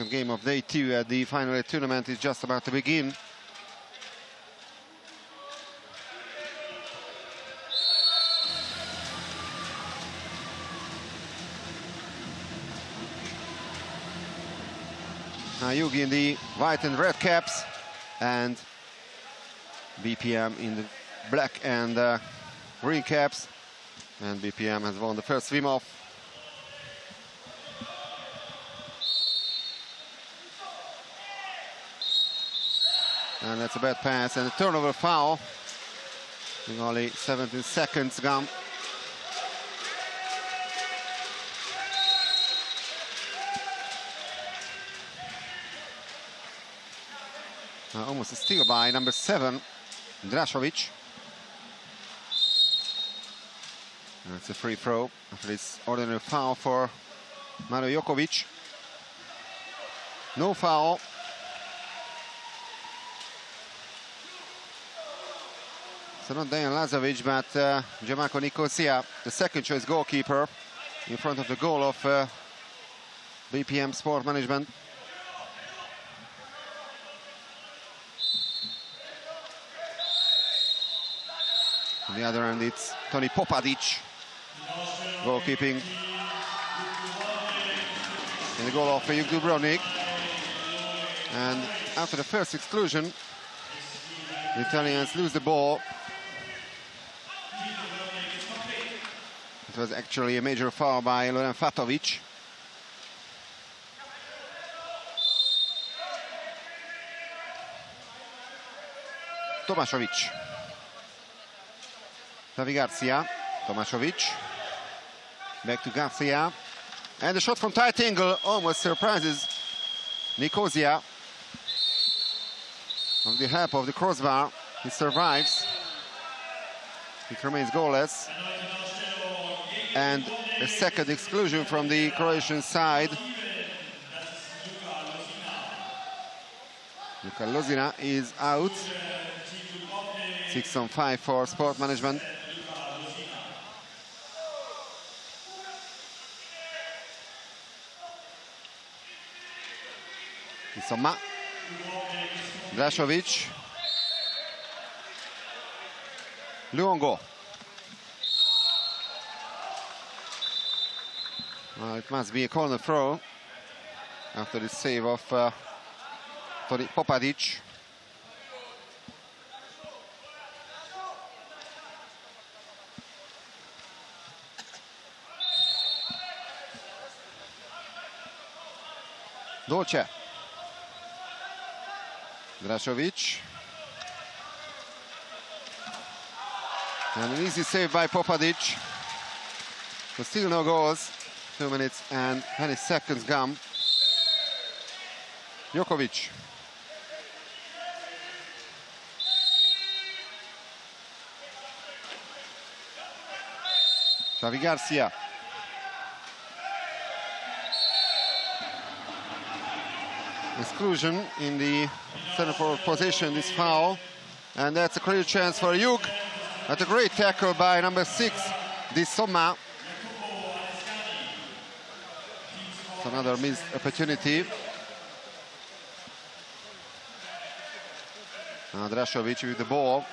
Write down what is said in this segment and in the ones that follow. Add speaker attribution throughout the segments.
Speaker 1: Game of day 2 at the final tournament is just about to begin. Yugi in the white and red caps and BPM in the black and green caps, and BPM has won the first swim-off. And that's a bad pass and a turnover foul. In only 17 seconds gone. Almost a steal by number 7, Drašović. It's a free throw after this ordinary foul for Mario Jokovic. No foul. So not Dejan Lazovic, but Gianmarco Nicosia, the second choice goalkeeper, in front of the goal of BPM Sport Management. On the other end, it's Toni Popadic, goalkeeping in the goal of Dubrovnik. And after the first exclusion, the Italians lose the ball. It was actually a major foul by Loren Fatovic. Tomašović. Davi Garcia. Tomašović. Back to Garcia. And the shot from tight angle almost surprises Nicosia. With the help of the crossbar, he survives. It remains goalless. And a second exclusion from the Croatian side. Luka Lozina is out. 6-on-5 for Sport Management. Insomma, Drašović. Luongo. Well, it must be a corner throw after the save of Toni Popadic. Dolce. Drašović. And an easy save by Popadic. But still no goals. 2 minutes and 20 seconds gone. Jokovic. Davi Garcia. Exclusion in the center forward position, this foul. And that's a clear chance for Jug. That's a great tackle by number 6, Insomma. Another missed opportunity. Drašović with the ball.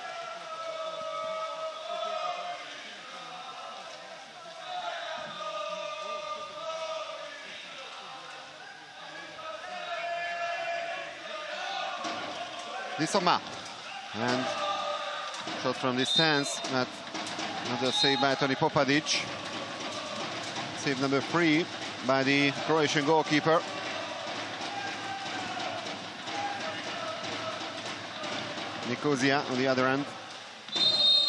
Speaker 1: Insomma. And shot from distance, but another save by Toni Popadic. Save number 3 by the Croatian goalkeeper. Nicosia on the other end.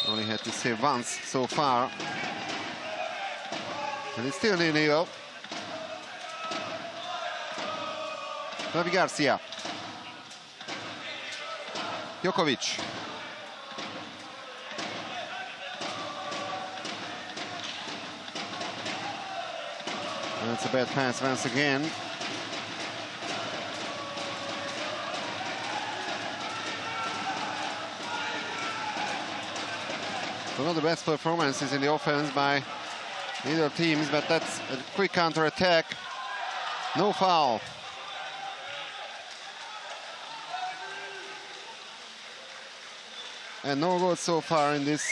Speaker 1: Only had to save once so far. And it's still 0-0. Davi Garcia. Jokovic. That's a bad pass once again. So not the best performances in the offense by either teams, but that's a quick counter-attack. No foul. and no goals so far in this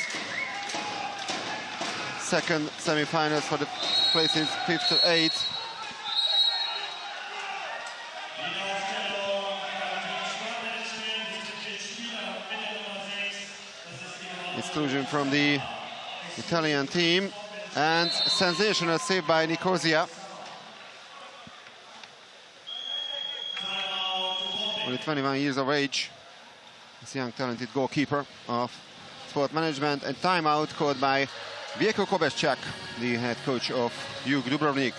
Speaker 1: second semi-finals for the places 5th to 8th. Exclusion from the Italian team, and a sensational save by Nicosia. Only 21 years of age, this young talented goalkeeper of Sport Management, and timeout called by Vjeko Kobeschak, the head coach of Jug Dubrovnik.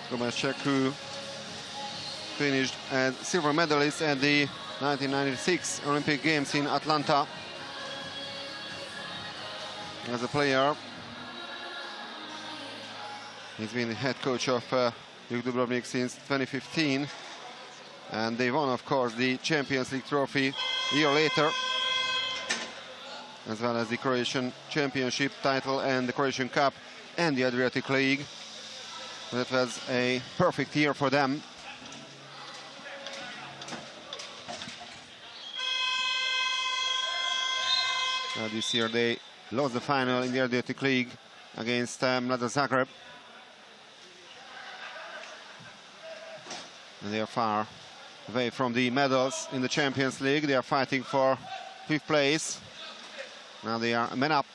Speaker 1: Kobeschak, who finished as silver medalist at the 1996 Olympic Games in Atlanta as a player. He's been the head coach of Jug Dubrovnik since 2015, and they won, of course, the Champions League trophy a year later, as well as the Croatian Championship title and the Croatian Cup and the Adriatic League. That was a perfect year for them. This year they lost the final in the Adriatic League against Mlada Zagreb. And they are far away from the medals in the Champions League. They are fighting for 5th place. Now they are men up.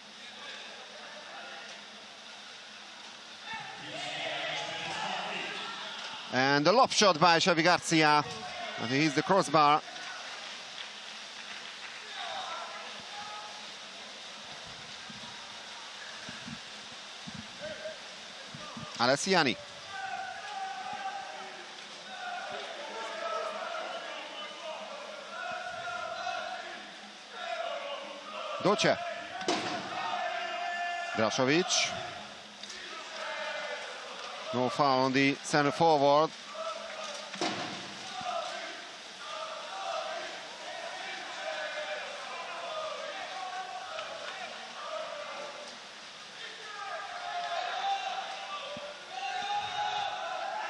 Speaker 1: And a lob shot by Xavi Garcia. I think he's the crossbar. Alessiani. Doce. Drašović. No foul on the center forward.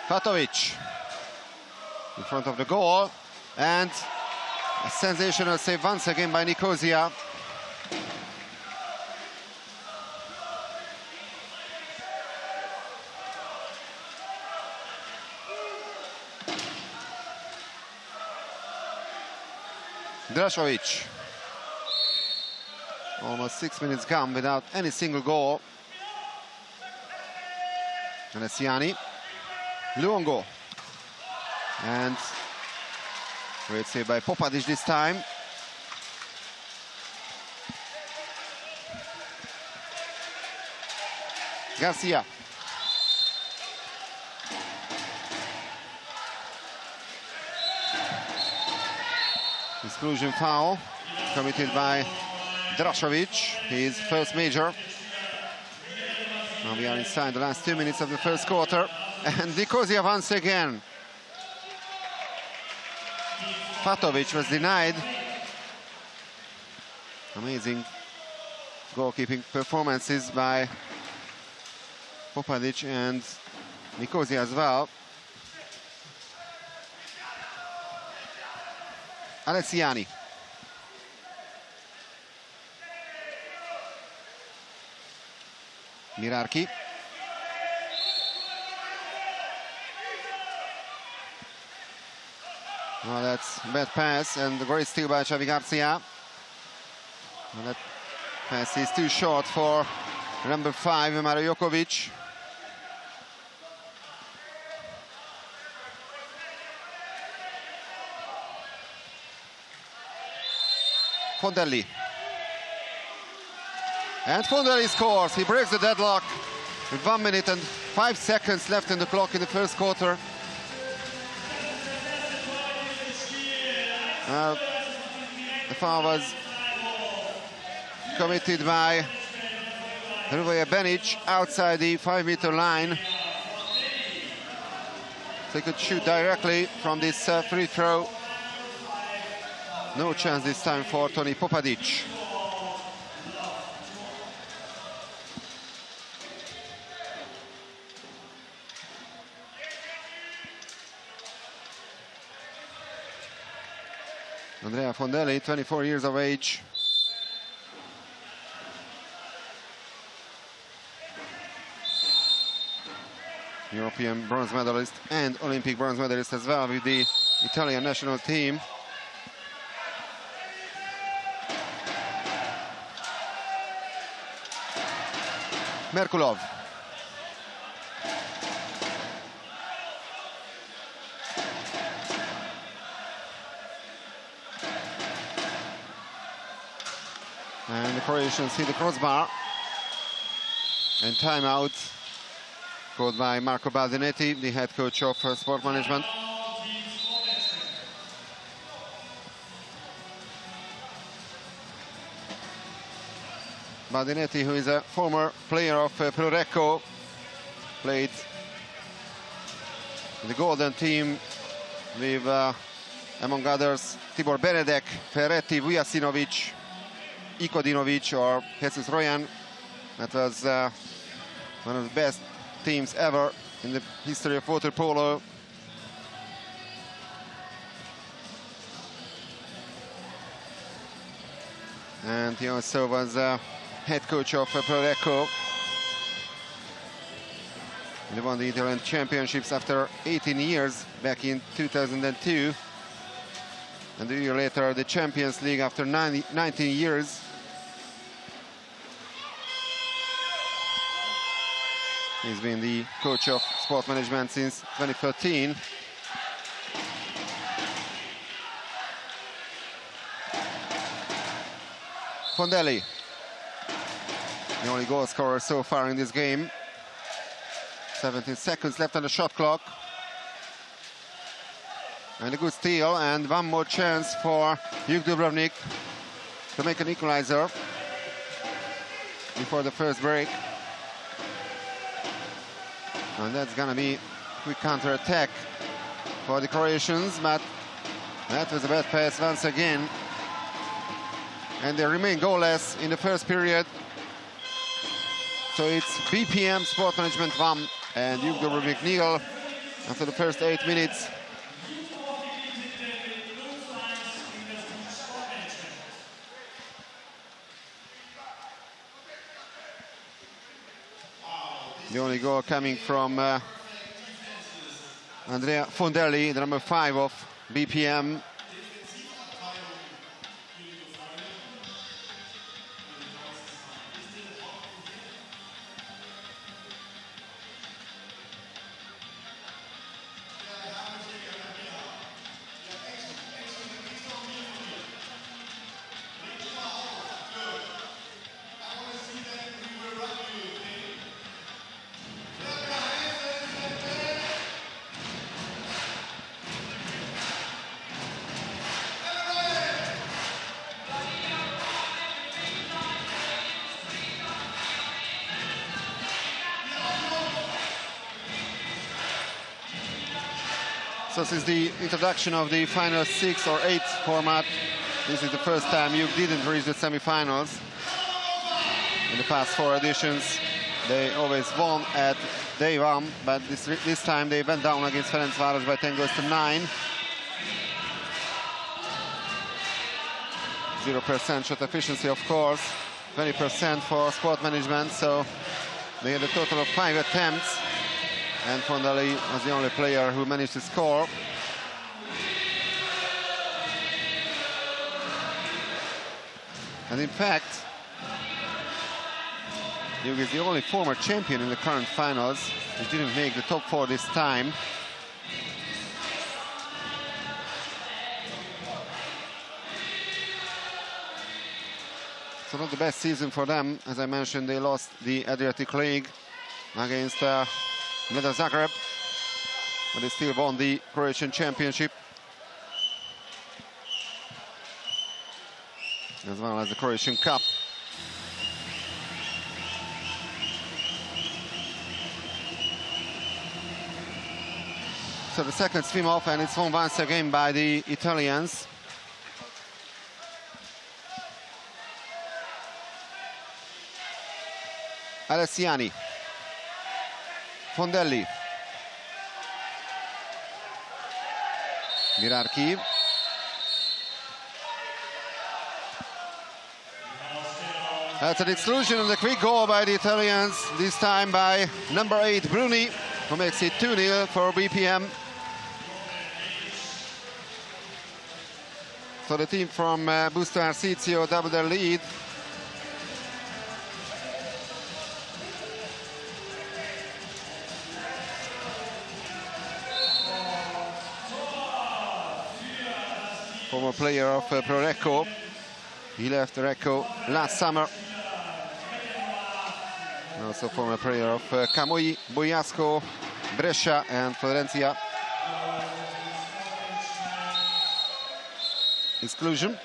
Speaker 1: Fatovic in front of the goal, and a sensational save once again by Nicosia. Drašović. Almost 6 minutes gone without any single goal. Alessiani. Luongo. And great save by Popadic this time. Garcia. Exclusion foul committed by Drašović, his first major. Now we are inside the last 2 minutes of the first quarter. And Nicosia once again. Fatovic was denied. Amazing goalkeeping performances by Popadic and Nicosia as well. Alessiani. Mirarki. Well, that's a bad pass, and a great steal by Xavi Garcia. And that pass is too short for number 5, Mario Jokovic. Fondelli. And Fondelli scores. He breaks the deadlock with 1 minute and 5 seconds left in the clock in the first quarter. The foul was committed by Hrvoje Benić outside the 5-meter line. They could shoot directly from this free throw. No chance this time for Toni Popadic. Andrea Fondelli, 24 years of age. European bronze medalist and Olympic bronze medalist as well with the Italian national team. Merkulov. And the Croatians hit the crossbar. And timeout called by Marco Baldinetti, the head coach of sport management. Baldinetti, who is a former player of Prorecco, played in the golden team with, among others, Tibor Benedek, Ferretti, Vujasinovic, Ikodinovic, or Jesus Royan. That was one of the best teams ever in the history of water polo. And he also was head coach of Prorecco. They won the Italian championships after 18 years back in 2002. And a year later, the Champions League after 19 years. He's been the coach of sport management since 2013. Fondelli, the only goal scorer so far in this game. 17 seconds left on the shot clock. And a good steal, and one more chance for Dubrovnik to make an equalizer before the first break. And that's gonna be a quick counter-attack for the Croatians, but that was a bad pass once again. And they remain goalless in the first period. So it's BPM Sport Management 1 and Dubrovnik 0 after the first 8 minutes. The only goal coming from Andrea Fondelli, the number 5 of BPM. So since the introduction of the final 6 or 8 format, this is the first time you didn't reach the semi-finals. In the past 4 editions, they always won at day 1, but this time they went down against Ferencváros by 10 goals to 9. 0% shot efficiency, of course, 20% for sport management, so they had a total of 5 attempts. And Fondelli was the only player who managed to score. And in fact, Hugh is the only former champion in the current finals who didn't make the top 4 this time. So not the best season for them. As I mentioned, they lost the Adriatic League against Mlada Zagreb, but they still won the Croatian championship, as well as the Croatian Cup. So the second swim off, and it's won once again by the Italians. Alessiani. Fondelli. Mirarchi. That's an exclusion and a quick goal by the Italians, this time by number 8 Bruni, who makes it 2-0 for BPM. So the team from Busto Arsizio doubled their lead. Former player of Pro Recco. He left Recco last summer. And also former player of Camoi, Boiasco, Brescia and Florencia. Exclusion.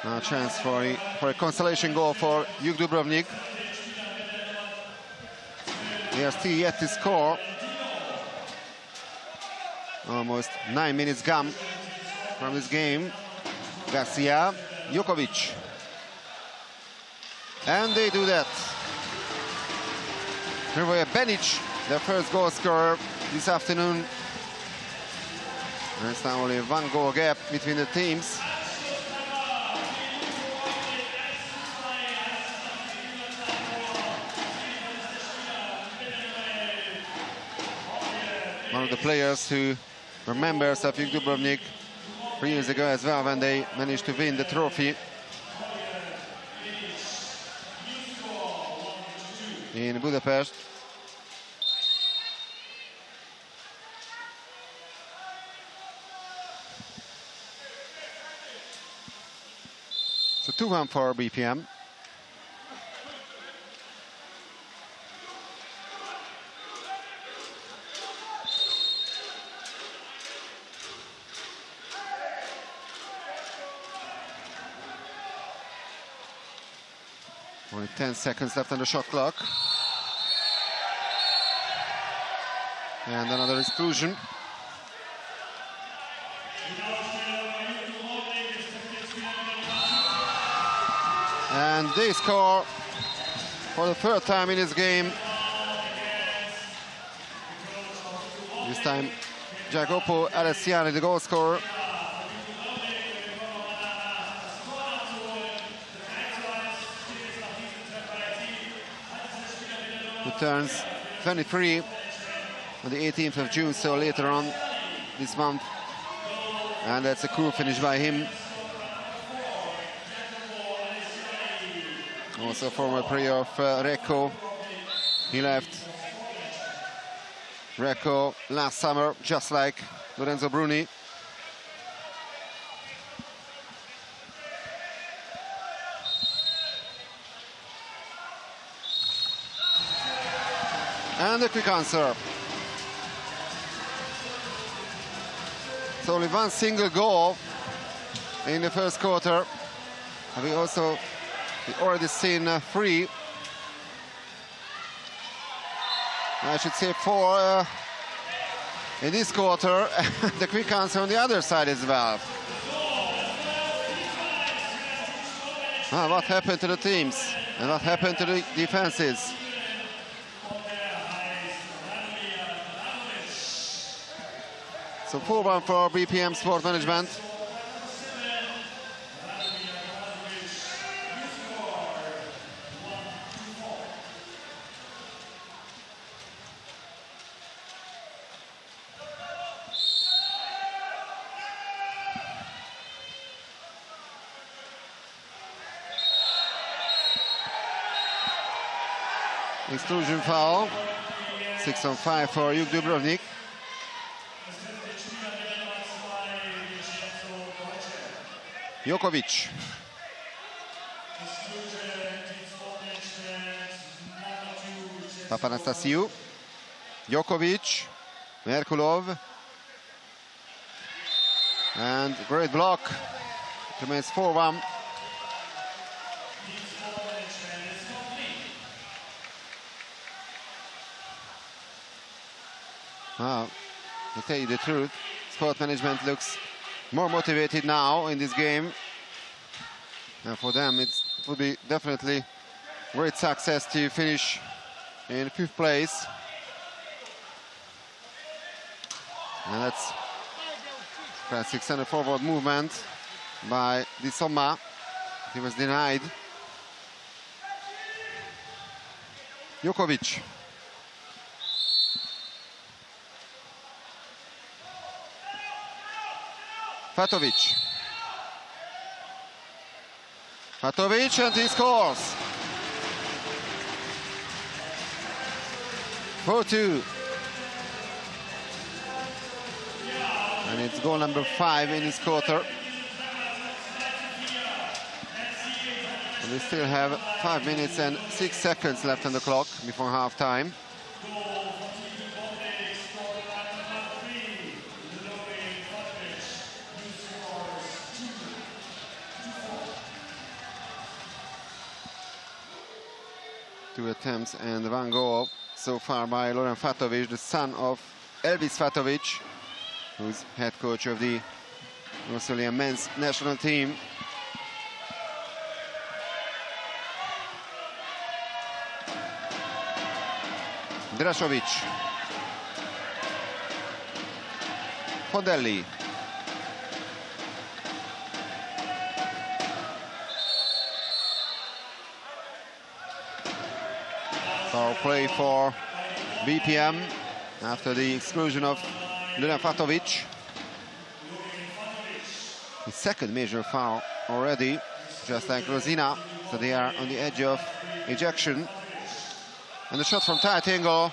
Speaker 1: Now a chance for a consolation goal for Juk Dubrovnik. They are still yet to score. Almost 9 minutes gone from this game. Garcia, Jokovic. And they do that. Hrvoje Benic, their first goal scorer this afternoon. There's now only 1 goal gap between the teams. One of the players who were members of Juk Dubrovnik 3 years ago as well, when they managed to win the trophy in Budapest. So 2-1 for BPM. Only 10 seconds left on the shot clock. And another exclusion. And they score for the third time in this game. This time, Jacopo Alessiani, the goal scorer. Who turns 23 on the 18th of June, so later on this month. And that's a cool finish by him. Also former player of Recco. He left Recco last summer, just like Lorenzo Bruni. And a quick answer. It's only 1 single goal in the first quarter. We already seen 3. I should say 4 in this quarter. The quick answer on the other side as well. What happened to the teams? And what happened to the defenses? So 4-1 for BPM Sport Management. Exclusion foul. 6-on-5 for Juk Dubrovnik. Jokovic. Papanastasiou. Jokovic. Merkulov. And great block. It remains 4-1. Wow, to tell you the truth, Sport Management looks more motivated now in this game. And for them, it would be definitely great success to finish in 5th place. And that's classic center forward movement by Di Somma. he was denied. Djokovic. Fatovic. Fatovic, and he scores. 4-2. And it's goal number 5 in this quarter. And we still have 5 minutes and 6 seconds left on the clock before half-time. Two attempts and one goal so far by Loren Fatovic, the son of Elvis Fatovic, who's head coach of the Australian men's national team. Drašovic. Fondelli. Power play for BPM after the exclusion of Loren Fatovic. His second major foul already, just like Rosina, so they are on the edge of ejection. And the shot from tight angle.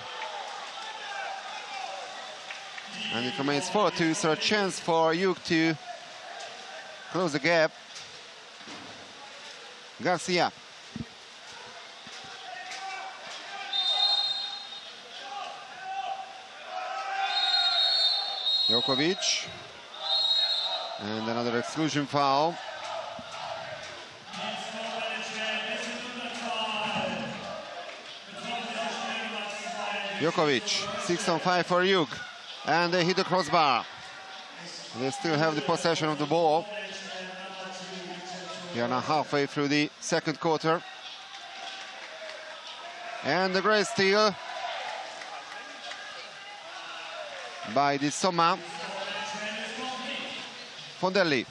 Speaker 1: And it remains 4-2, so a chance for Hugh to close the gap. Garcia. Djokovic. And another exclusion foul. Djokovic, 6-on-5 for Hugh, and they hit the crossbar. They still have the possession of the ball. We are now halfway through the second quarter. And the great steal by the Somma. Fondelli.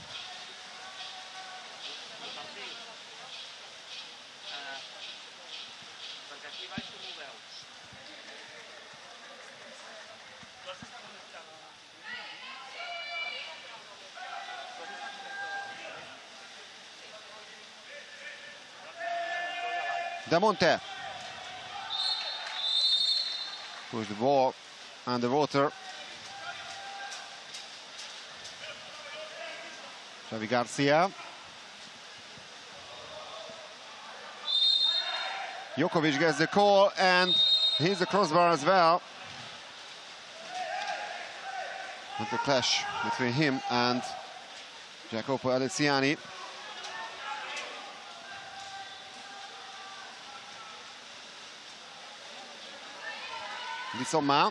Speaker 1: Damonte. Push the ball underwater. Xavi Garcia. Djokovic gets the call and he's the crossbar as well. With the clash between him and Jacopo Alessiani. Di Somma.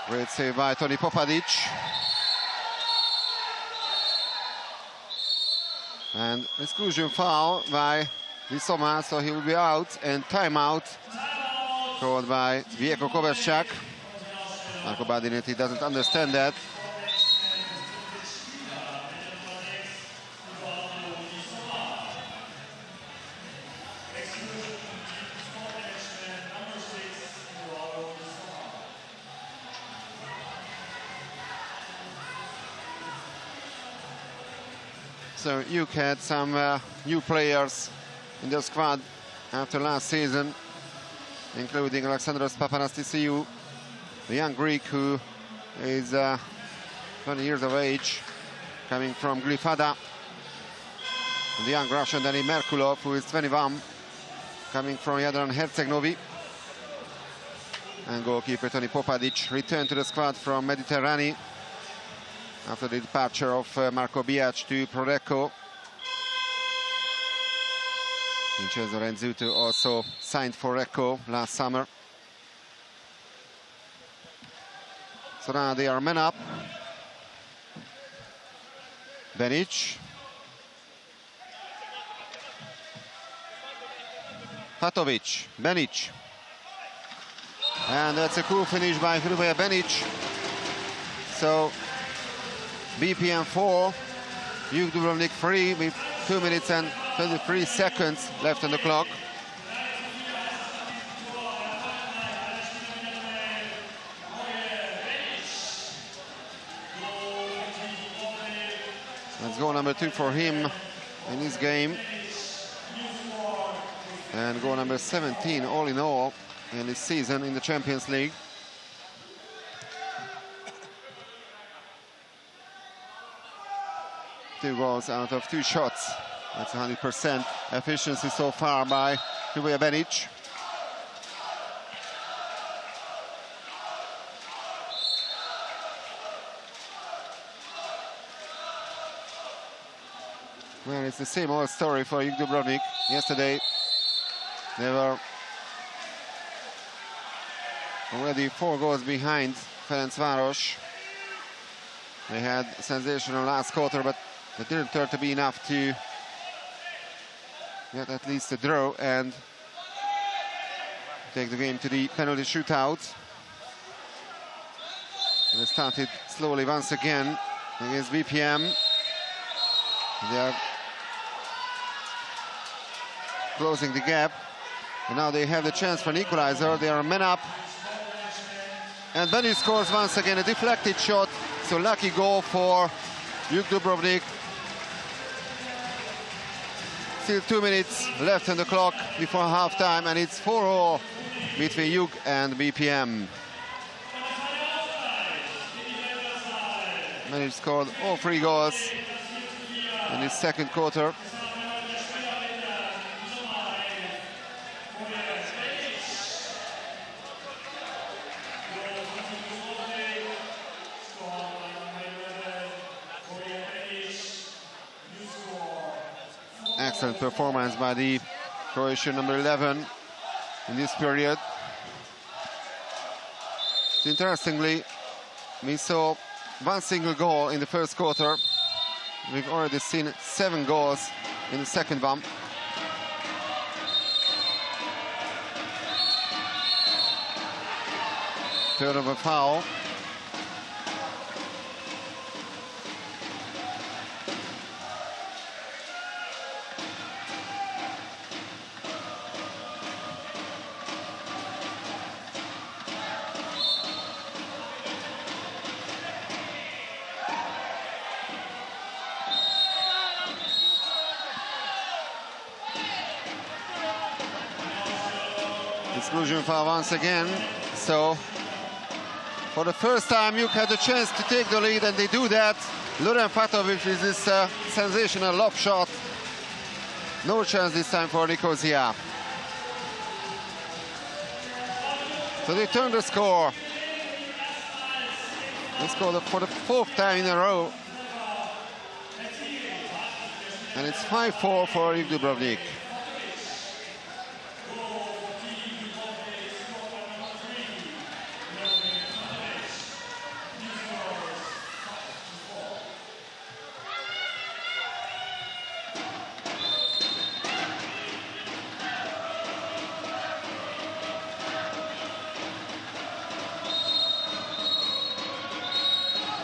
Speaker 1: Great save by Toni Popadic. And exclusion foul by Di Somma, so he will be out, and timeout called by Vjeko Koverchak. Marco Badinetti doesn't understand that. So Hugh had some new players in the squad after last season, including Alexandros Papanastasiou, the young Greek who is 20 years of age, coming from Glyfada, and the young Russian Dani Merkulov, who is 21, coming from Jadran Herceg-Novi. And goalkeeper Toni Popadic returned to the squad from Mediterranean after the departure of Marco Biac to Prorecco. Vincenzo Renzuto also signed for Recco last summer. So now they are men up. Benic. Fatovic. Benic. And that's a cool finish by Hrvoje Benic. So BPM 4, Dubrovnik 3 with 2 minutes and 23 seconds left on the clock. That's goal number 2 for him in this game. And goal number 17 all in all in this season in the Champions League. Two goals out of 2 shots. That's 100% efficiency so far by Benic. Well, it's the same old story for Dubrovnik. Yesterday, they were already 4 goals behind Ferencváros. They had a sensational last quarter, but it didn't turn to be enough to get at least a draw and take the game to the penalty shootout. And they started slowly once again against BPM. They are closing the gap, and now they have the chance for an equalizer. They are men up, and Benic scores once again a deflected shot. So lucky goal for Dubrovnik. Still 2 minutes left on the clock before halftime, and it's 4-4 between Jug and BPM. Benic scored all 3 goals in his second quarter. Excellent performance by the Croatian number 11 in this period. So interestingly, we saw 1 single goal in the first quarter. We've already seen 7 goals in the second one. Third of a foul. Exclusion foul once again. So for the first time, Jug had the chance to take the lead, and they do that. Luren Fatovic with this sensational lob shot. No chance this time for Nicosia. So they turn the score. They scored for the 4th time in a row. And it's 5-4 for Dubrovnik.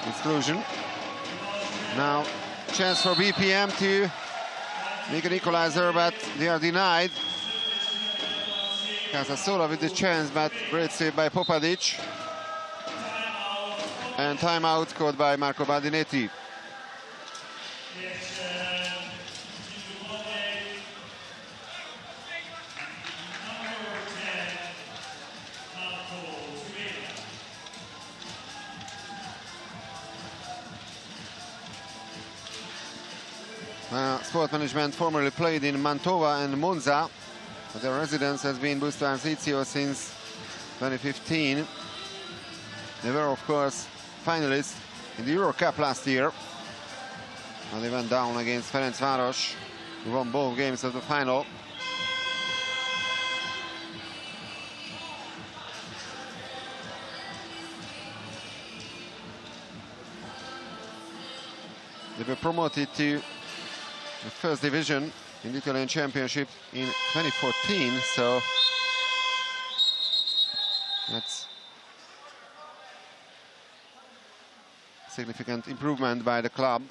Speaker 1: Exclusion. Now, chance for BPM to make an equalizer, but they are denied. Casasola with the chance, but great save by Popadic. And timeout called by Marco Baldinetti. Sport Management formerly played in Mantova and Monza, but their residence has been Busto Arsizio since 2015. They were, of course, finalists in the Euro Cup last year. And they went down against Ferencváros, who won both games of the final. They were promoted to the first division in the Italian Championship in 2014, so that's significant improvement by the club.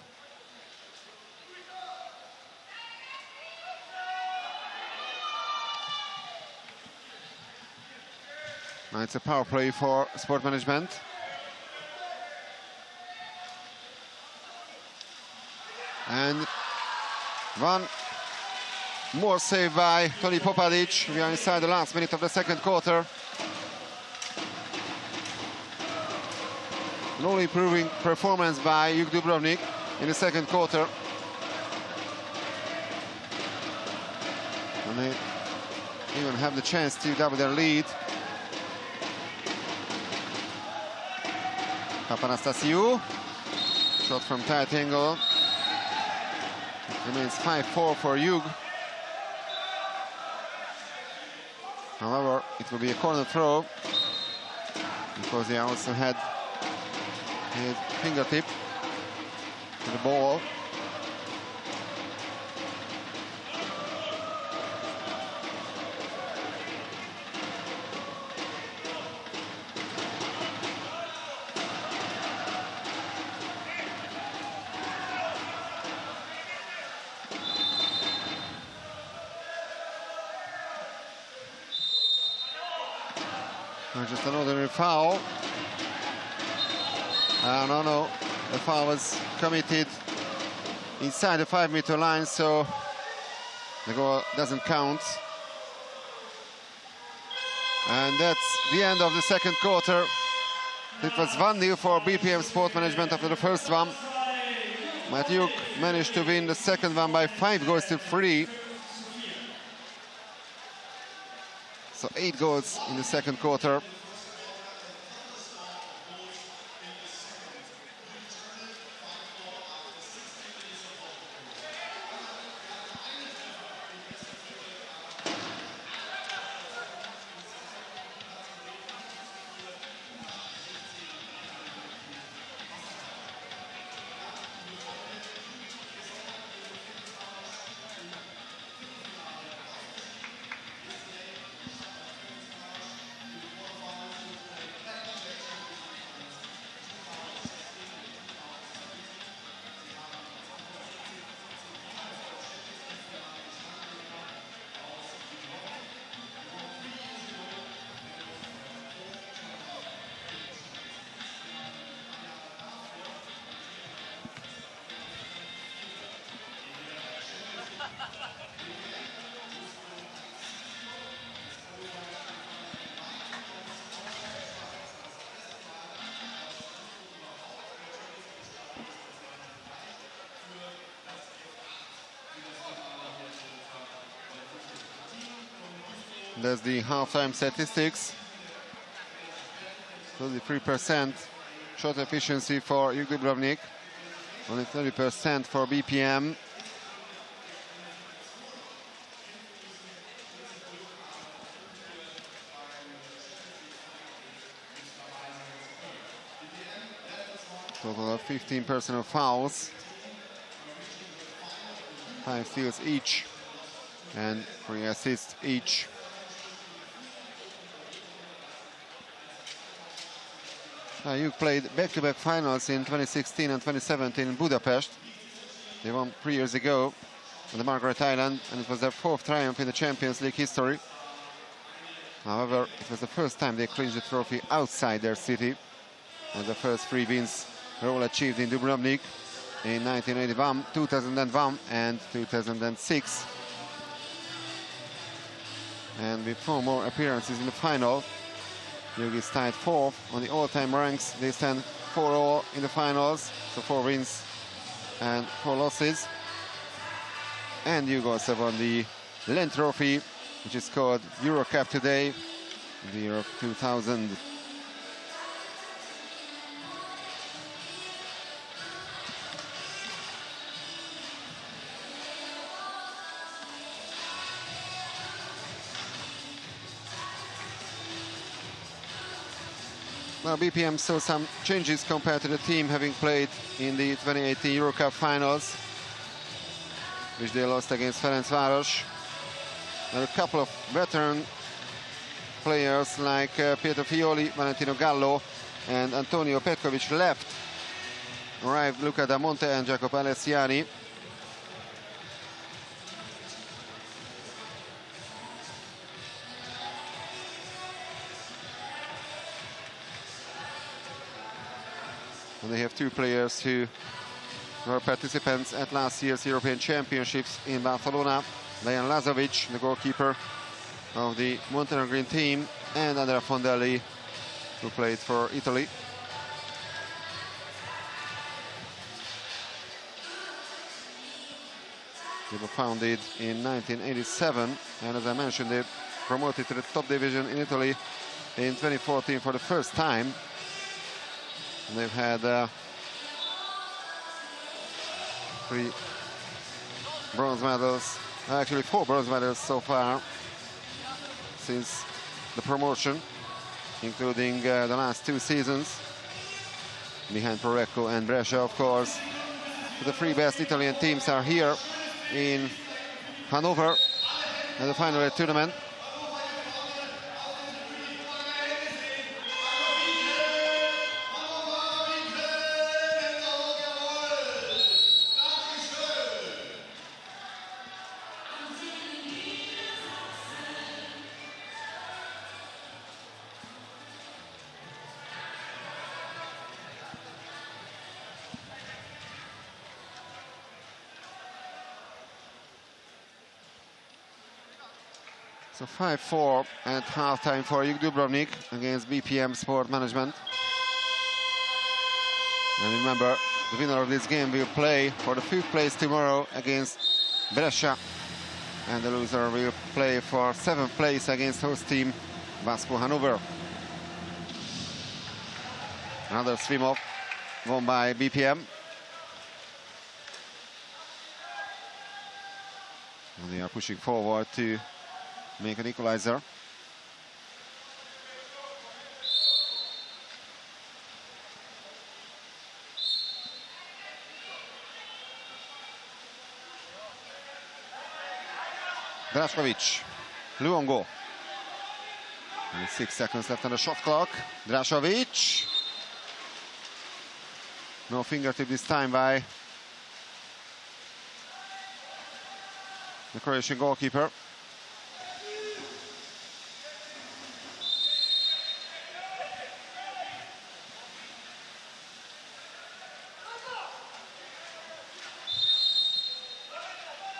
Speaker 1: Now it's a power play for Sport Management. And one more save by Tony Popadic. We are inside the last minute of the second quarter. An all improving performance by Juk Dubrovnik in the second quarter. And they even have the chance to double their lead. Papanastasiou, shot from tight angle. It remains 5-4 for Juk. However, it will be a corner throw because they also had his fingertip to the ball. Just another foul. No, the foul was committed inside the 5-meter line, so the goal doesn't count. And that's the end of the second quarter. It was 1-0 for BPM Sport Management after the first one. But Juk managed to win the second one by 5-3. So 8 goals in the second quarter. That's the halftime statistics. 33% shot efficiency for Juk Dubrovnik, only 30% for BPM. Total of 15 personal fouls, 5 steals each, and 3 assists each. Juk played back-to-back finals in 2016 and 2017 in Budapest. They won 3 years ago on the Margaret Island, and it was their 4th triumph in the Champions League history. However, it was the first time they clinched the trophy outside their city, and the first 3 wins were all achieved in Dubrovnik in 1981, 2001 and 2006. And with 4 more appearances in the final, Juk is tied 4th on the all-time ranks. They stand 4-all in the finals, so 4 wins and 4 losses. And Juk also won the Lent Trophy, which is called Euro Cup today, in the year of 2000. Well, BPM saw some changes compared to the team having played in the 2018 Euro Cup finals, which they lost against Ferencváros. There are a couple of veteran players like Pietro Fioli, Valentino Gallo and Antonio Petkovic left arrived Luca Da Monte and Jacopo Alessiani. And they have two players who were participants at last year's European Championships in Barcelona. Dejan Lazovic, the goalkeeper of the Montenegrin team, and Andrea Fondelli, who played for Italy. They were founded in 1987, and as I mentioned, they promoted to the top division in Italy in 2014 for the first time. And they've had 3 bronze medals, actually 4 bronze medals so far since the promotion, including the last 2 seasons, behind Prorecco and Brescia, of course. The 3 best Italian teams are here in Hanover at the final of the tournament. So 5-4 at halftime for Dubrovnik against BPM Sport Management. And remember, the winner of this game will play for the 5th place tomorrow against Brescia. And the loser will play for 7th place against host team Vasco Hanover. Another swim-off won by BPM. And they are pushing forward to make an equalizer. Draškovic, Luongo. And 6 seconds left on the shot clock. Draškovic. No fingertip this time by the Croatian goalkeeper.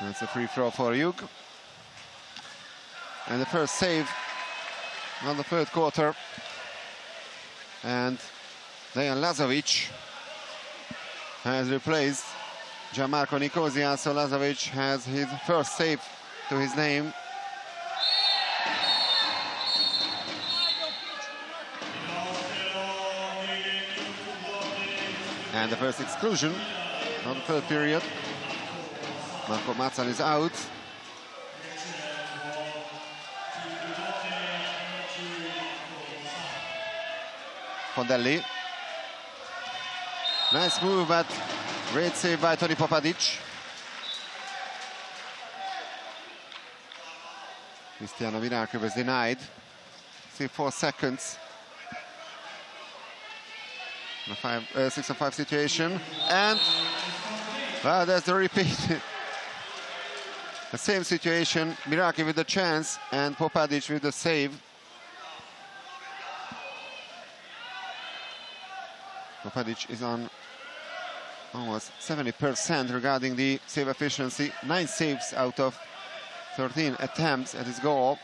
Speaker 1: That's a free throw for Jug. And the first save on the 3rd quarter. And Dejan Lazovic has replaced Gianmarco Nicosia, so Lazovic has his first save to his name. And the first exclusion of the 3rd period. Marco Mazzan is out. Fondelli. Nice move, but great save by Toni Popadic. Cristiano Vinarco was denied. See, 4 seconds. A 6-on-5 situation. And well, there's the repeat. The same situation, Miraki with the chance and Popadic with the save. Popadic is on almost 70% regarding the save efficiency. 9 saves out of 13 attempts at his goal.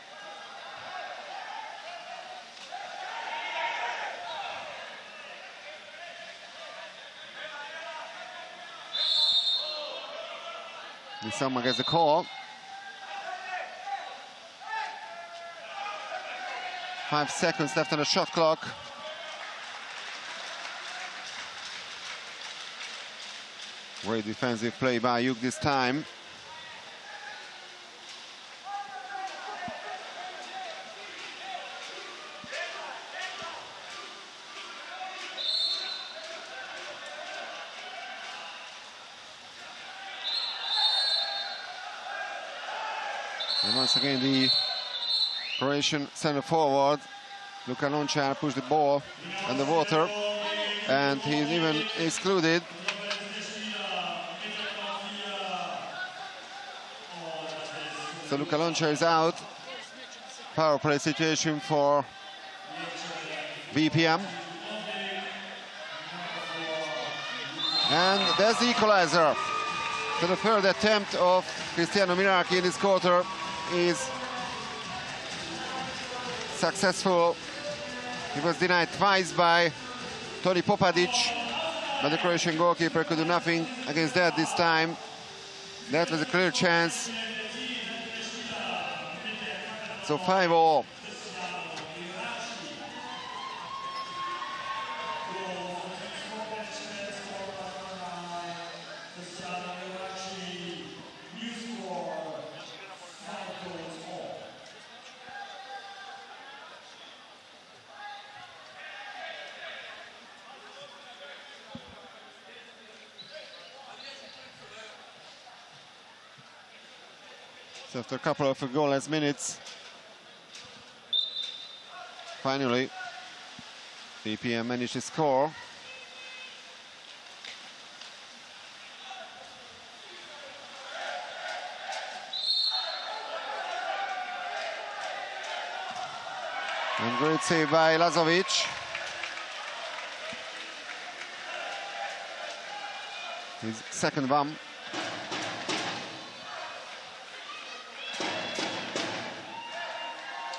Speaker 1: Someone gets the call. 5 seconds left on the shot clock. Great defensive play by Jug this time. And once again, the Croatian center forward, Luka Lončar, pushed the ball in the water. and he's even excluded. So Luka Loncha is out. Power play situation for BPM. And there's the equalizer. So the third attempt of Cristiano Miraki in this quarter is successful. He was denied twice by Toni Popadic, but the Croatian goalkeeper could do nothing against that this time. That was a clear chance. So 5-all. So after a couple of goalless minutes, finally, BPM managed to score. And great save by Lazovic. His second one.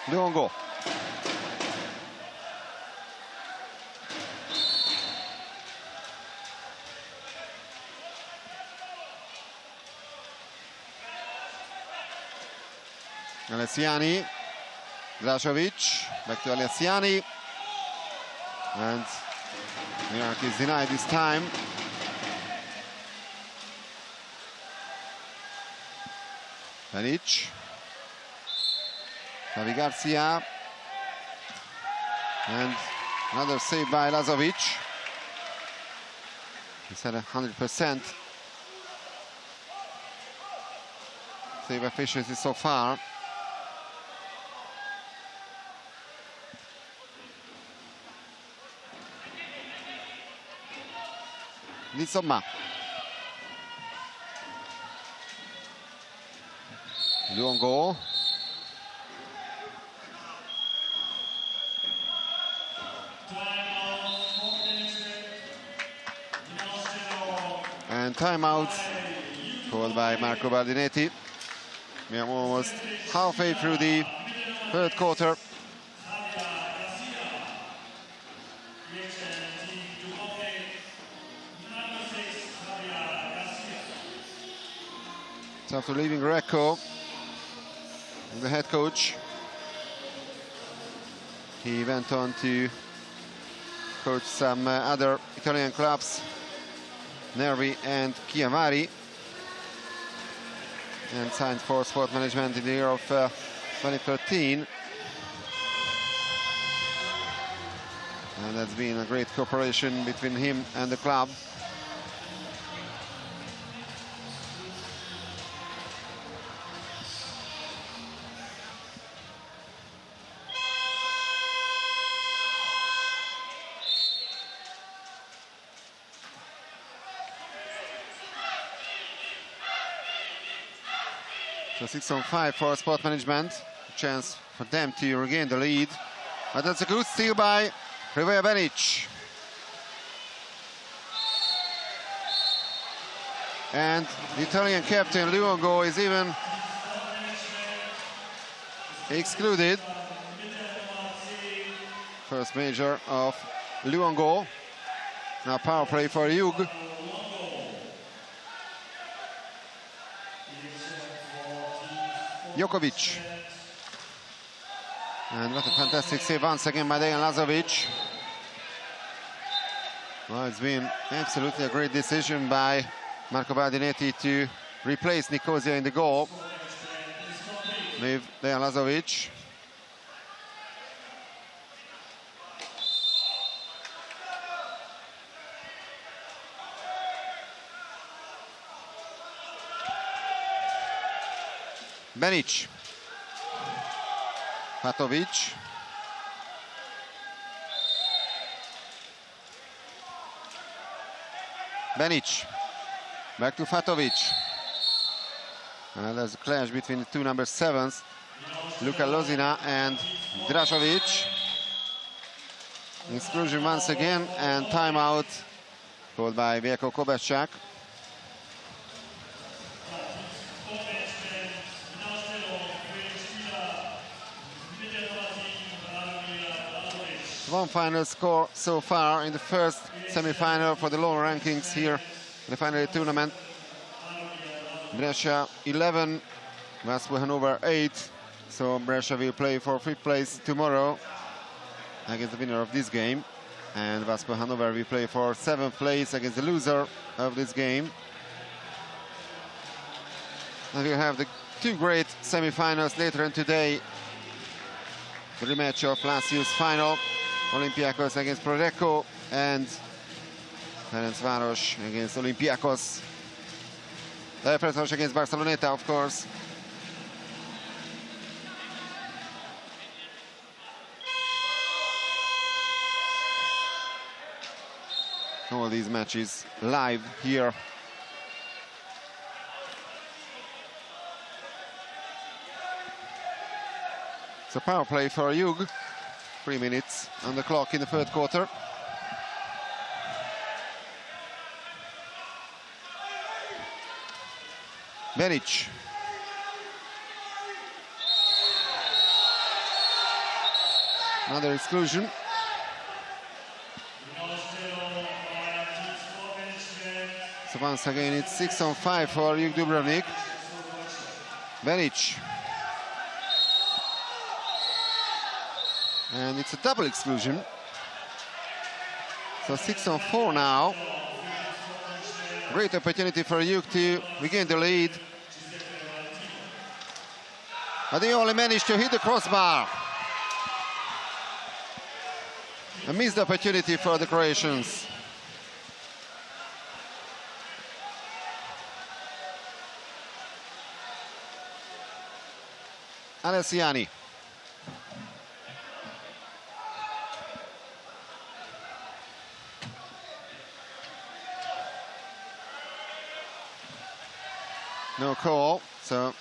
Speaker 1: Luongo. Alessiani, Drašović, back to Alessiani, and Miraki is denied this time. Panic, Javi Garcia, and another save by Lazovic. He's at 100% save efficiency so far. Insomma, Luongo, and timeout called by Marco Baldinetti. We are almost halfway through the third quarter. So after leaving Greco, the head coach, he went on to coach some other Italian clubs, Nervi and Chiavari, and signed for sport management in the year of 2013. And that's been a great cooperation between him and the club. So 6-on-5 for sport management. A chance for them to regain the lead. But that's a good steal by Hrvoje Benić. And the Italian captain Luongo is even excluded. First major of Luongo. Now power play for Jug. Jokovic. And what a fantastic save once again by Dejan Lazovic. Well, it's been absolutely a great decision by Marco Baldinetti to replace Nicosia in the goal with Dejan Lazovic. Benić, Patovic, Benic. Back to Fatovic. And there's a clash between the two number 7s. Luka Lozina and Drašović. Exclusion once again, and timeout called by Vjeko Kovačak. One final score so far in the first semi-final for the lower rankings here in the final tournament. Brescia 11, Vasco Hanover 8. So Brescia will play for 5th place tomorrow against the winner of this game. And Vasco Hanover will play for 7th place against the loser of this game. And we'll have the two great semi-finals later on today. The rematch of last year's final. Olympiacos against Prodeco and Ferencváros against Olympiacos. Ferencváros against Barceloneta, of course. All these matches live here. So power play for Jug. 3 minutes on the clock in the third quarter. Benic. Another exclusion. So once again it's 6-on-5 for Jug Dubrovnik. Benic. And it's a double exclusion. So 6-on-4 now. Great opportunity for Jug to regain the lead. But they only managed to hit the crossbar. A missed opportunity for the Croatians. Alessiani. No call, so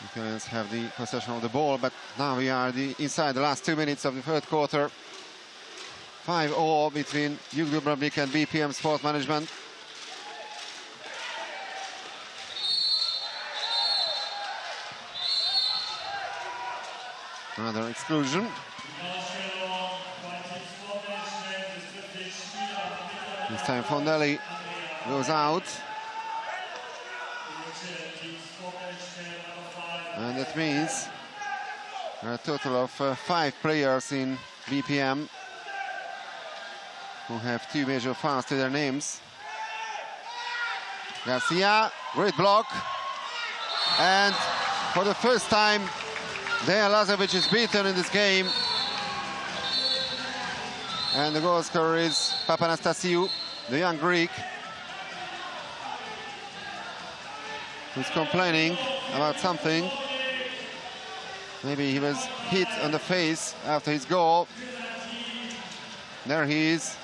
Speaker 1: Ukrainians have the possession of the ball, but now we are inside the last 2 minutes of the third quarter. 5-all between Jug Dubrovnik and BPM Sport Management. Another exclusion. This time Fondelli goes out. And that means a total of 5 players in BPM who have 2 major fouls to their names. Garcia, great block. And for the first time, Dejan Lazovic is beaten in this game. And the goal scorer is Papanastasiou, the young Greek, who's complaining about something. Maybe he was hit on the face after his goal. There he is.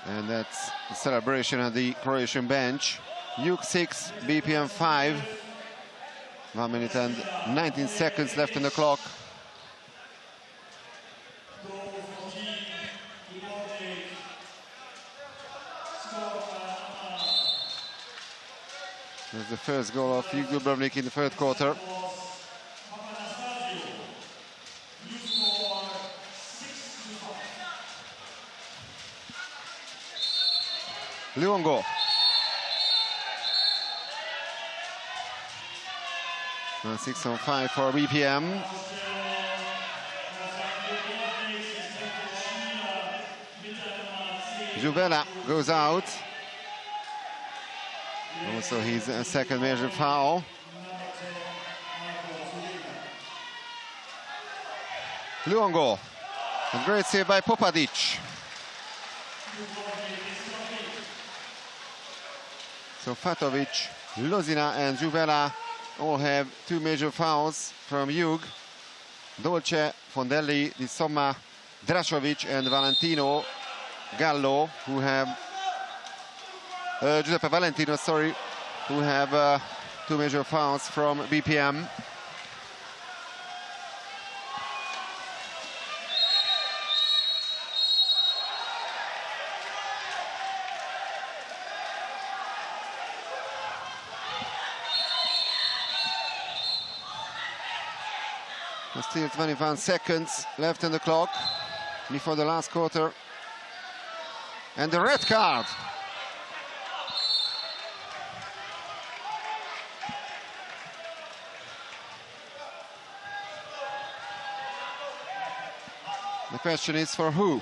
Speaker 1: And that's the celebration at the Croatian bench. Jug 6, BPM 5. 1 minute and 19 seconds left on the clock. There's the first goal of Jug Dubrovnik in the third quarter. Luongo. 6-on-5 for BPM. Juvela goes out. Also his second major foul. Luongo. A great save by Popadic. So Fatovic Lozina and Juvela all have 2 major fouls from Hug. Dolce, Fondelli, Di Somma, Drašović and Valentino Gallo, who have Giuseppe Valentino, sorry, who have 2 major fouls from BPM. Still 21 seconds left on the clock before the last quarter. And the red card. The question is for who?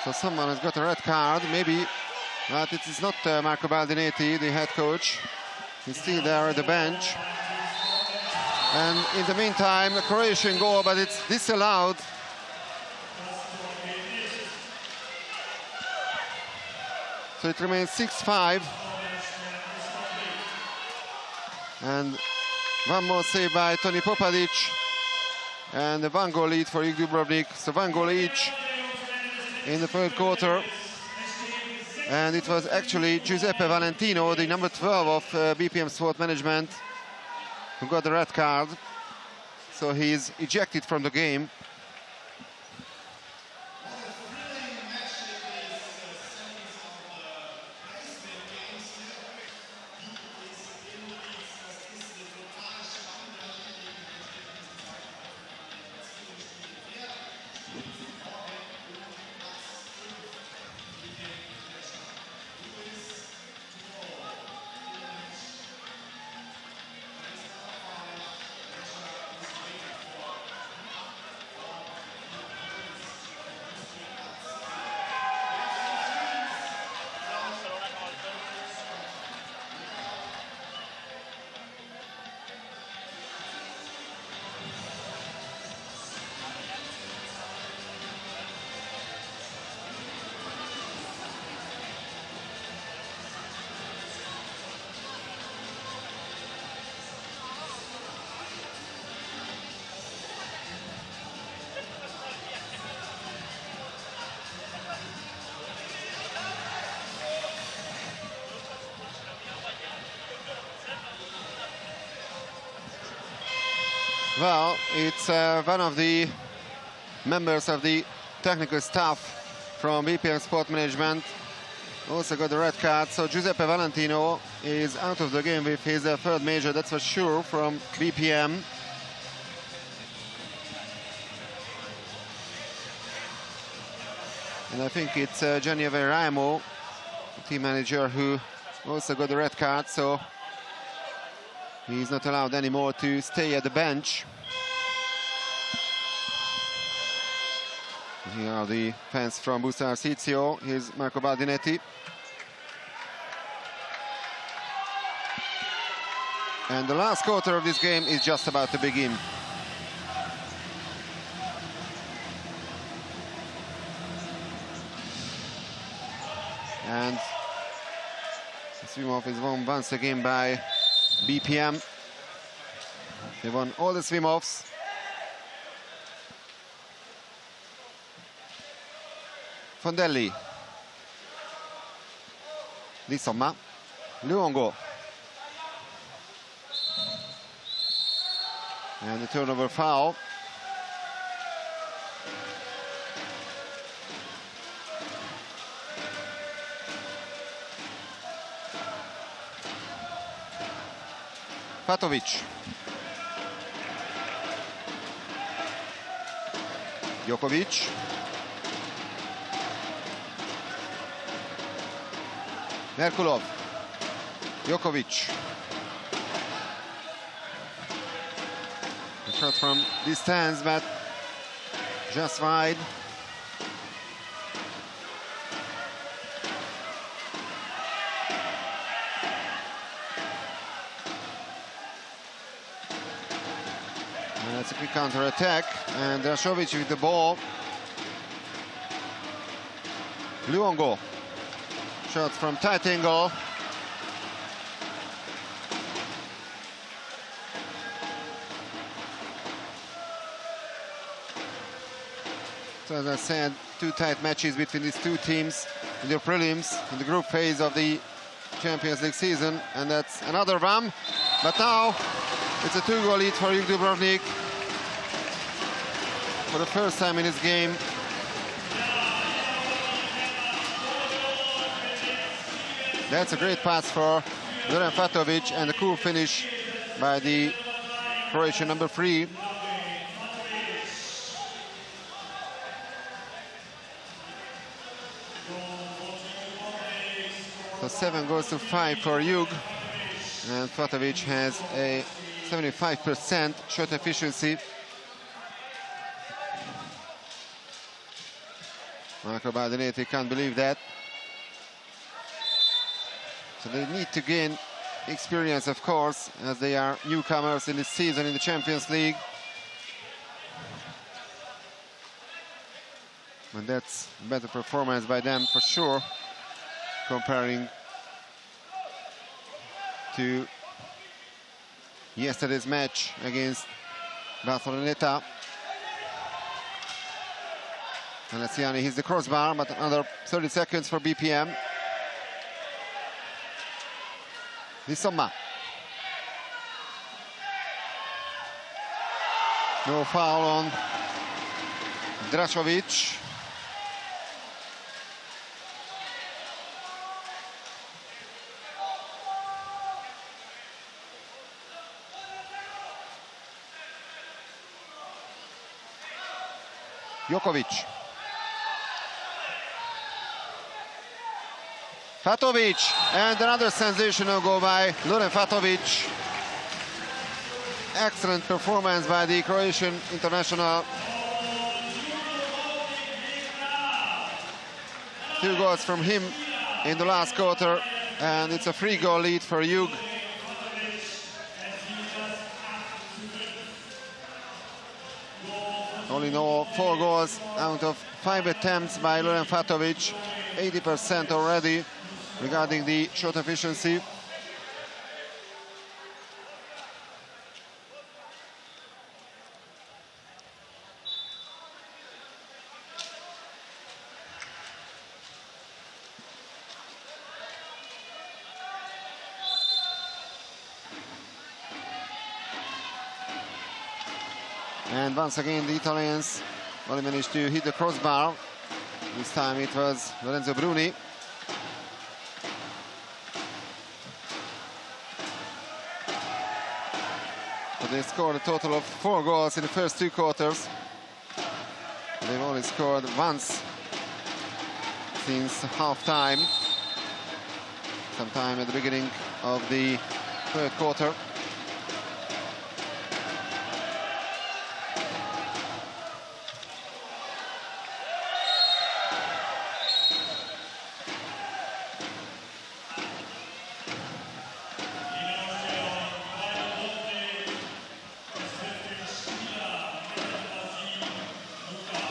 Speaker 1: So someone has got a red card, maybe, but it is not Marco Baldinetti, the head coach. He's still there at the bench. And in the meantime, a Croatian goal, but it's disallowed. So it remains 6-5. And one more save by Toni Popadic. And a 1 goal lead for Dubrovnik. So 1 goal each in the third quarter. And it was actually Giuseppe Valentino, the number 12 of BPM Sport Management, who got the red card. So he's ejected from the game. Well, it's one of the members of the technical staff from BPM Sport Management also got the red card. So Giuseppe Valentino is out of the game with his third major, that's for sure, from BPM. And I think it's Genevieve Raimo, team manager, who also got the red card. So he's not allowed anymore to stay at the bench. Here are the fans from Busto Arsizio. Here's Marco Baldinetti. And the last quarter of this game is just about to begin. And the swim-off is won once again by BPM. They won all the swim-offs. Fondelli. Di Somma. Luongo. And the turnover foul. Patovic. Jokovic. Merkulov. Jokovic. A shot from distance, but just wide. That's a quick counter-attack, and Drašović with the ball. Luongo, shot from tight angle. So as I said, two tight matches between these two teams in the prelims, in the group phase of the Champions League season, and that's another one. But now it's a 2-goal lead for Dubrovnik for the first time in this game. That's a great pass for Zoran Fatovic, and a cool finish by the Croatian number 3. So 7 goes to 5 for Jug, and Fatovic has a 75% shot efficiency. Marco Baldinetti can't believe that. So they need to gain experience, of course, as they are newcomers in this season in the Champions League. And that's a better performance by them for sure, comparing to yesterday's match against Barceloneta. Alessiani hits the crossbar, but another 30 seconds for BPM. Lissomma. No foul on Drašović. Jokovic. Fatovic, and another sensational goal by Zoran Fatovic. Excellent performance by the Croatian international. 2 goals from him in the last quarter, and it's a 3-goal lead for Jug. All in all, 4 goals out of 5 attempts by Zoran Fatovic, 80% already regarding the shot efficiency. And once again, the Italians only managed to hit the crossbar. This time it was Lorenzo Bruni. But they scored a total of 4 goals in the first 2 quarters. They've only scored once since half-time, sometime at the beginning of the 3rd quarter.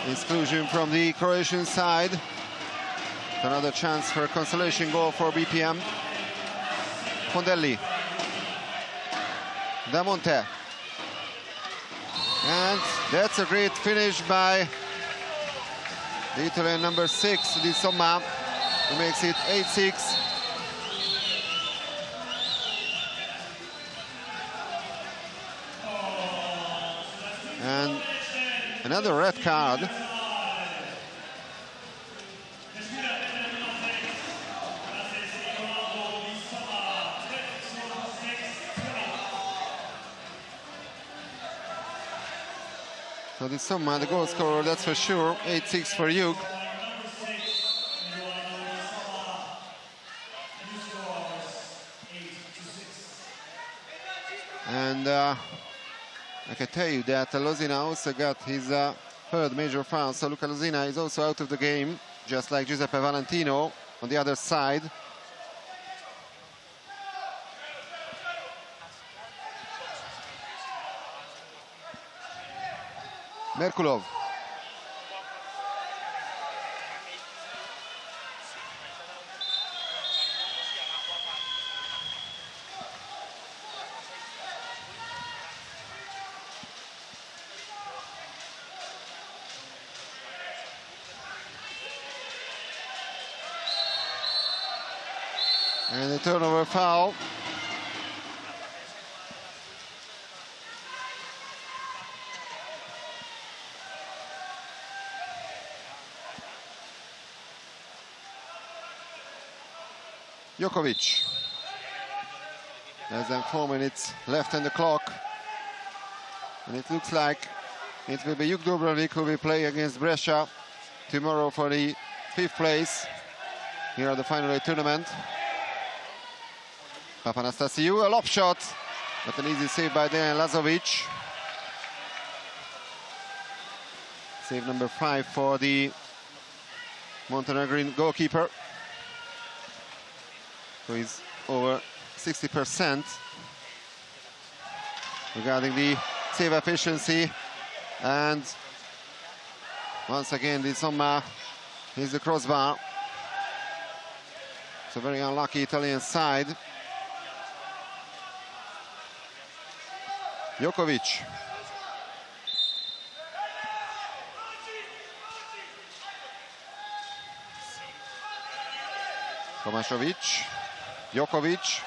Speaker 1: Exclusion from the Croatian side. Another chance for a consolation goal for BPM. Fondelli. Damonte. And that's a great finish by the Italian number 6, Lissomma, who makes it 8-6. And another red card. So Lissomma, the goal scorer, that's for sure. 8-6 for Jug. And I can tell you that Lozina also got his 3rd major foul. So Luca Lozina is also out of the game, just like Giuseppe Valentino on the other side. Merkulov. And the turnover foul. Djokovic. Less than 4 minutes left on the clock. And it looks like it will be Dubrovnik who will play against Brescia tomorrow for the 5th place here at the Final Eight tournament. Papanastasiou, a lob shot, but an easy save by Dejan Lazovic. Save number 5 for the Montenegrin goalkeeper. So he's over 60% regarding the save efficiency. And once again, the Somma is the crossbar. It's a very unlucky Italian side. Djokovic. Tomašović. Djokovic.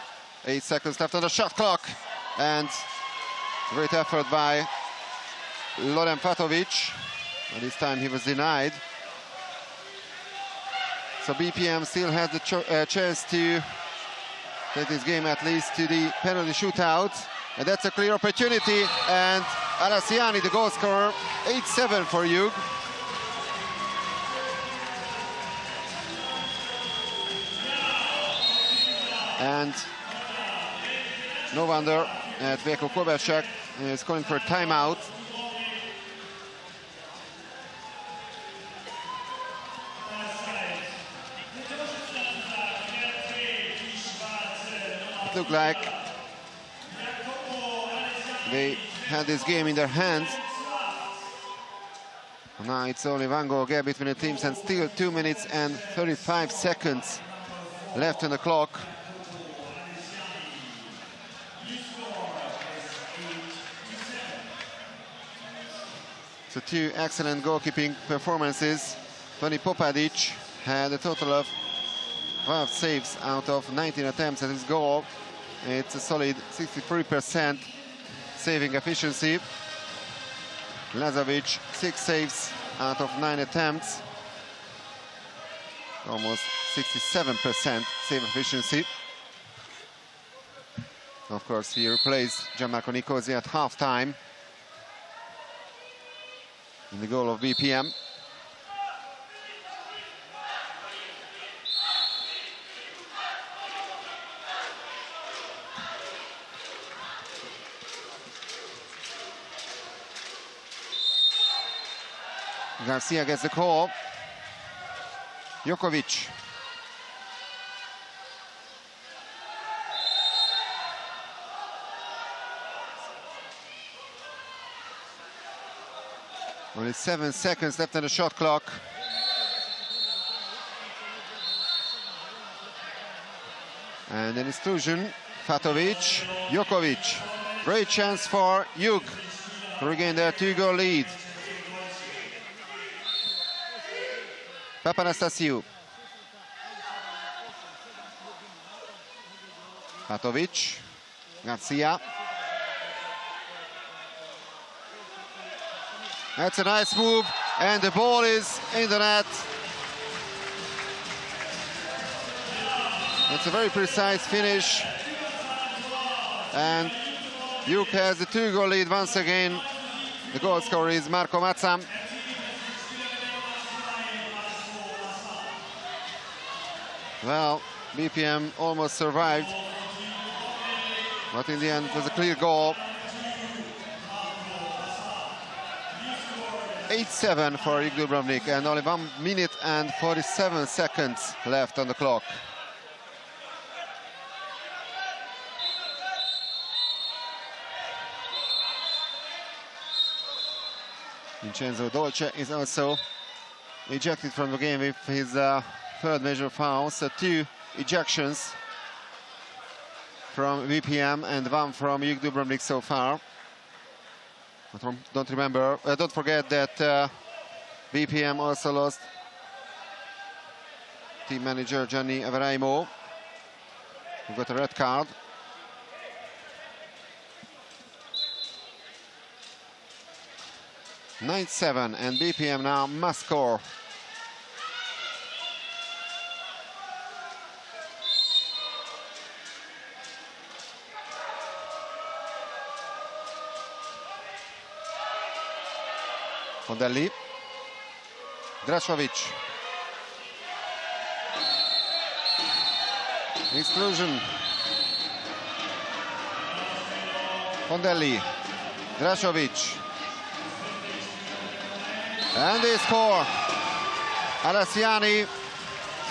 Speaker 1: 8 seconds left on the shot clock. And great effort by Loren Patovic. And this time he was denied. So BPM still has the chance to take this game at least to the penalty shootout. And that's a clear opportunity. And Alassiani, the goal scorer, 8-7 for Jug. And no wonder that Veljko Kovačak is calling for a timeout. It looked like they had this game in their hands. Now it's only one goal gap between the teams and still 2 minutes and 35 seconds left on the clock. So 2 excellent goalkeeping performances. Toni Popadic had a total of 12 saves out of 19 attempts at his goal. It's a solid 63% saving efficiency. Lazovic, 6 saves out of 9 attempts. Almost 67% save efficiency. Of course, he replaced Gianmarco Nicosia at halftime in the goal of BPM. Garcia gets the call. Djokovic. Only 7 seconds left on the shot clock. And an exclusion. Fatovic, Djokovic. Great chance for Jug to regain their 2-goal lead. Papanastasiou. Fatovic. Garcia. That's a nice move, and the ball is in the net. It's a very precise finish. And Jug has the 2-goal lead once again. The goal scorer is Marko Maca. Well, BPM almost survived, but in the end it was a clear goal. 8-7 for Jug Dubrovnik, and only 1 minute and 47 seconds left on the clock. Vincenzo Dolce is also ejected from the game with his third major foul. So 2 ejections from BPM and 1 from UG Dubrovnik so far. Don't forget that BPM also lost team manager Gianni Averaimo, who got a red card. (9-7) and BPM now must score. Fondelli, Drašović, exclusion. Fondelli, Drašović, and they score. Alessiani,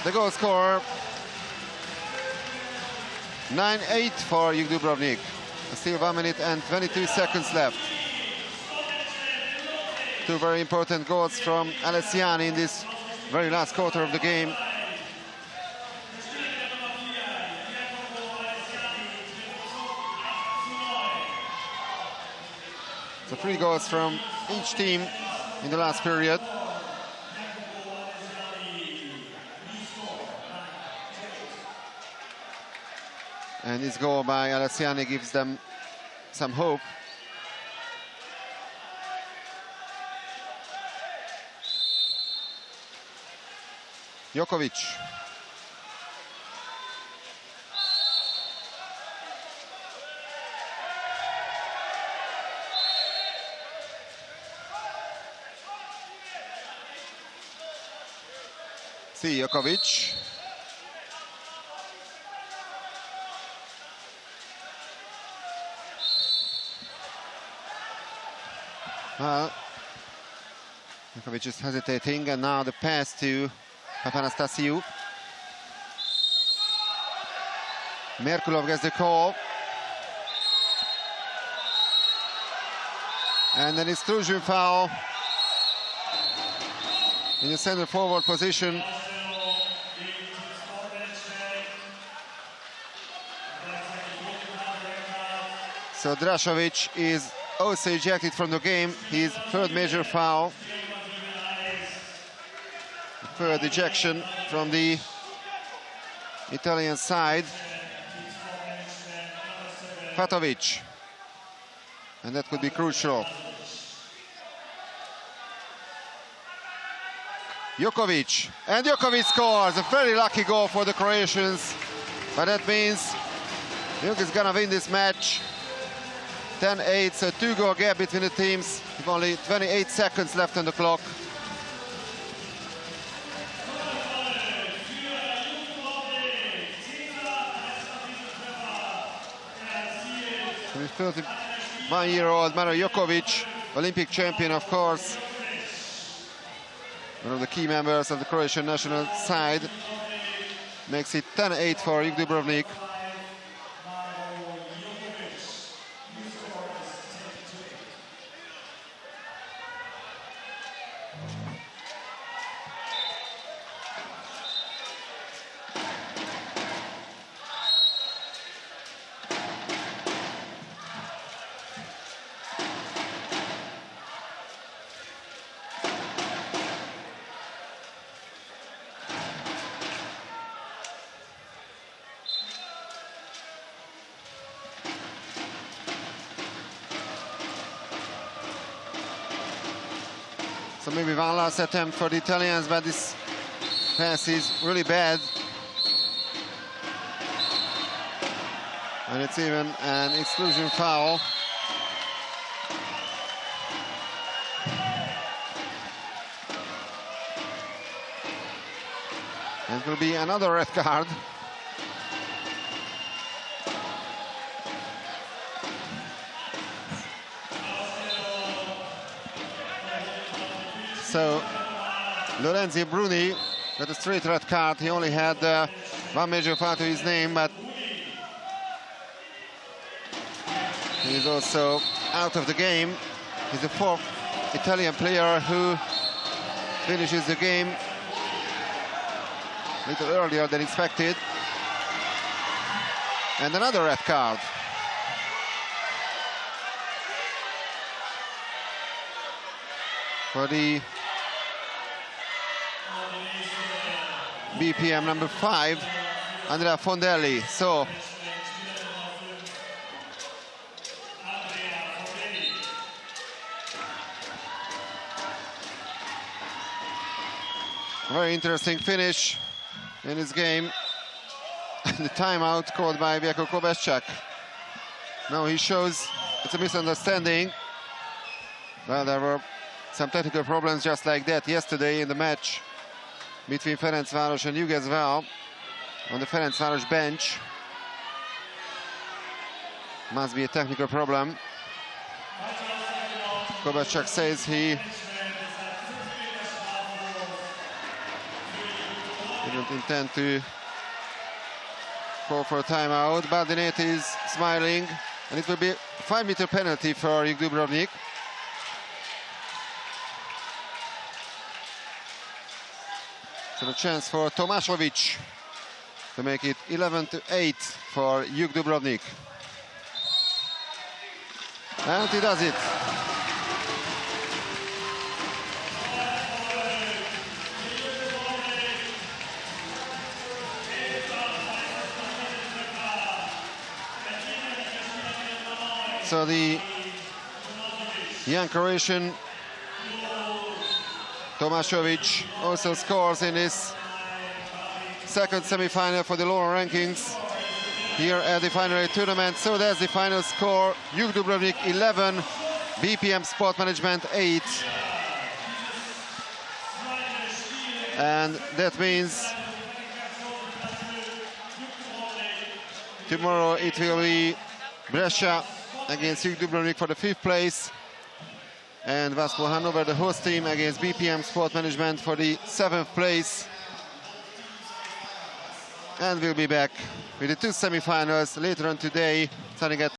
Speaker 1: the goal scorer. 9-8 for UG Dubrovnik. Still 1 minute and 22 seconds left. 2 very important goals from Alessiani in this very last quarter of the game. So 3 goals from each team in the last period. And this goal by Alessiani gives them some hope. Jokovic. See Jokovic. Well, Jokovic is hesitating, and now the pass to Papanastasiou. Merkulov gets the call. And an exclusion foul in the center forward position. So Drašović is also ejected from the game. His third major foul. Third ejection from the Italian side. Patovic. And that could be crucial. Jokovic. And Jokovic scores. A very lucky goal for the Croatians. But that means Jug is gonna win this match. 10-8, so 2-goal gap between the teams. With only 28 seconds left on the clock. The 31-year-old Maro Jokovic, Olympic champion, of course, one of the key members of the Croatian national side, makes it 10-8 for UG Dubrovnik. So maybe one last attempt for the Italians, but this pass is really bad. And it's even an exclusion foul. And it will be another red card. So Lorenzi Bruni got a straight red card. He only had 1 major foul to his name, but he's also out of the game. He's the 4th Italian player who finishes the game a little earlier than expected. And another red card. For the BPM number 5, Andrea Fondelli. So very interesting finish in this game. The timeout called by Vjeko Kovačak. Now he shows it's a misunderstanding. Well, there were some technical problems just like that yesterday in the match between Ferencváros and Jug as well, on the Ferencváros bench. Must be a technical problem. Kovačak says he didn't intend to call for a timeout, but the net is smiling, and it will be a 5-meter penalty for Jug Dubrovnik. So the chance for Tomašović to make it 11-8 for Jug Dubrovnik. And he does it. So the young Croatian Tomašović also scores in his second semi-final for the lower rankings here at the final tournament. So that's the final score. Jug Dubrovnik 11, BPM Sport Management 8. And that means tomorrow it will be Brescia against Jug Dubrovnik for the 5th place, and Vasko Hannover, the host team, against BPM Sport Management for the 7th place. And we'll be back with the 2 semi-finals later on today, starting at